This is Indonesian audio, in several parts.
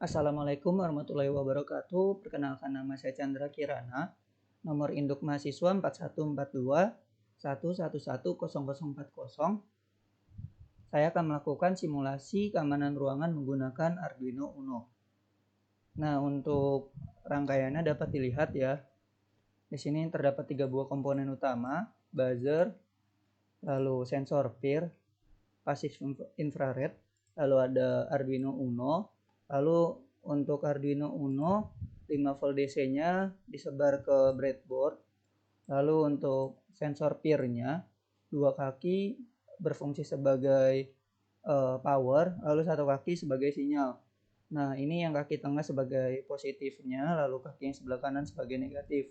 Assalamualaikum warahmatullahi wabarakatuh. Perkenalkan, nama saya Chandra Kirana. Nomor induk mahasiswa 4142111040. Saya akan melakukan simulasi keamanan ruangan menggunakan Arduino Uno. Nah, untuk rangkaiannya dapat dilihat ya. Di sini terdapat 3 buah komponen utama, buzzer, lalu sensor PIR, pasif infrared, lalu ada Arduino Uno. Lalu untuk Arduino Uno 5 volt DC-nya disebar ke breadboard. Lalu untuk sensor PIR-nya 2 kaki berfungsi sebagai power, lalu 1 kaki sebagai sinyal. Nah, ini yang kaki tengah sebagai positifnya, lalu kaki yang sebelah kanan sebagai negatif.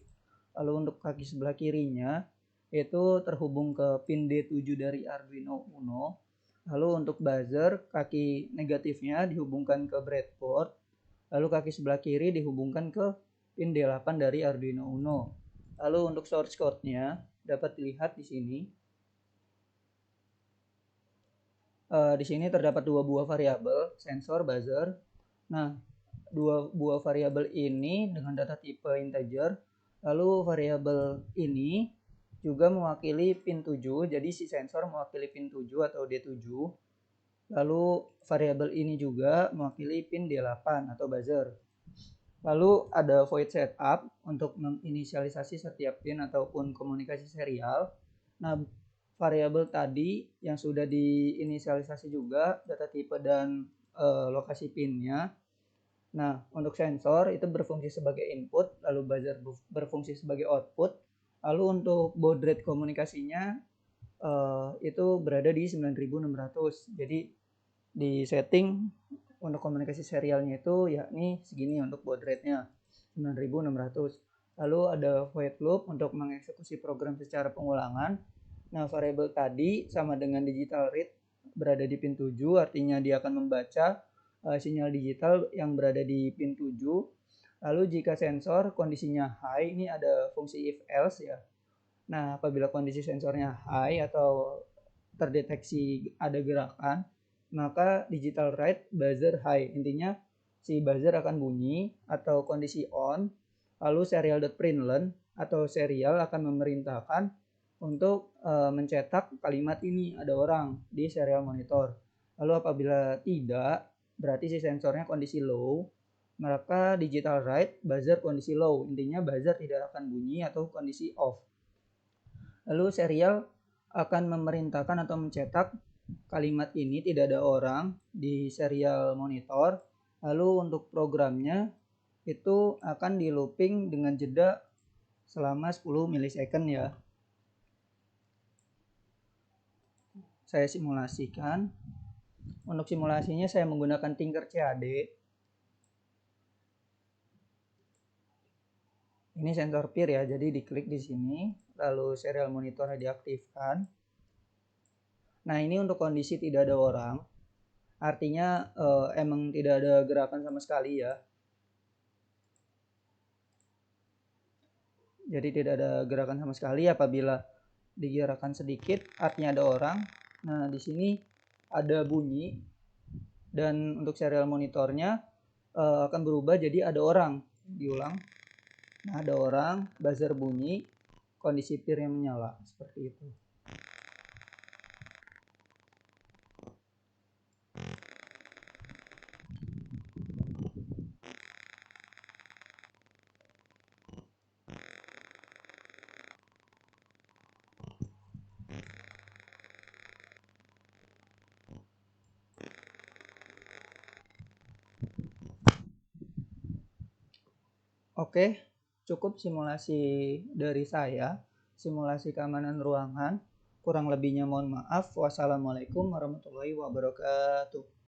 Lalu untuk kaki sebelah kirinya itu terhubung ke pin D7 dari Arduino Uno. Lalu untuk buzzer, kaki negatifnya dihubungkan ke breadboard, lalu kaki sebelah kiri dihubungkan ke pin D8 dari Arduino Uno. Lalu untuk source code-nya dapat dilihat di sini. Di sini terdapat 2 buah variabel, sensor, buzzer. Nah, 2 buah variabel ini dengan data tipe integer. Lalu variabel ini juga mewakili pin 7, jadi si sensor mewakili pin 7 atau D7. Lalu variabel ini juga mewakili pin D8 atau buzzer. Lalu ada void setup untuk menginisialisasi setiap pin ataupun komunikasi serial. Nah, variabel tadi yang sudah diinisialisasi juga data tipe dan lokasi pinnya. Nah, untuk sensor itu berfungsi sebagai input, lalu buzzer berfungsi sebagai output. Lalu untuk baud rate komunikasinya itu berada di 9600. Jadi di setting untuk komunikasi serialnya itu yakni segini untuk baud rate-nya 9600. Lalu ada void loop untuk mengeksekusi program secara pengulangan. Nah, variabel tadi sama dengan digital read berada di pin 7, artinya dia akan membaca sinyal digital yang berada di pin 7. Lalu jika sensor kondisinya high, ini ada fungsi if else ya. Nah, apabila kondisi sensornya high atau terdeteksi ada gerakan, maka digital write buzzer high. Intinya si buzzer akan bunyi atau kondisi on, lalu serial.println atau serial akan memerintahkan untuk mencetak kalimat ini ada orang di serial monitor. Lalu apabila tidak, berarti si sensornya kondisi low, maka digital write buzzer kondisi low. Intinya buzzer tidak akan bunyi atau kondisi off. Lalu serial akan memerintahkan atau mencetak kalimat ini tidak ada orang di serial monitor. Lalu untuk programnya itu akan di looping dengan jeda selama 10 milisecond ya. Saya simulasikan. Untuk simulasinya saya menggunakan Tinkercad. Ini sensor PIR ya, jadi diklik di sini, lalu serial monitornya diaktifkan. Nah, ini untuk kondisi tidak ada orang, artinya emang tidak ada gerakan sama sekali ya. Jadi tidak ada gerakan sama sekali. Apabila digerakkan sedikit, artinya ada orang. Nah, di sini ada bunyi, dan untuk serial monitornya akan berubah jadi ada orang. Diulang. Nah, ada orang, buzzer bunyi, kondisi PIR-nya menyala, seperti itu. Oke, cukup simulasi dari saya, simulasi keamanan ruangan. Kurang lebihnya mohon maaf. Wassalamualaikum warahmatullahi wabarakatuh.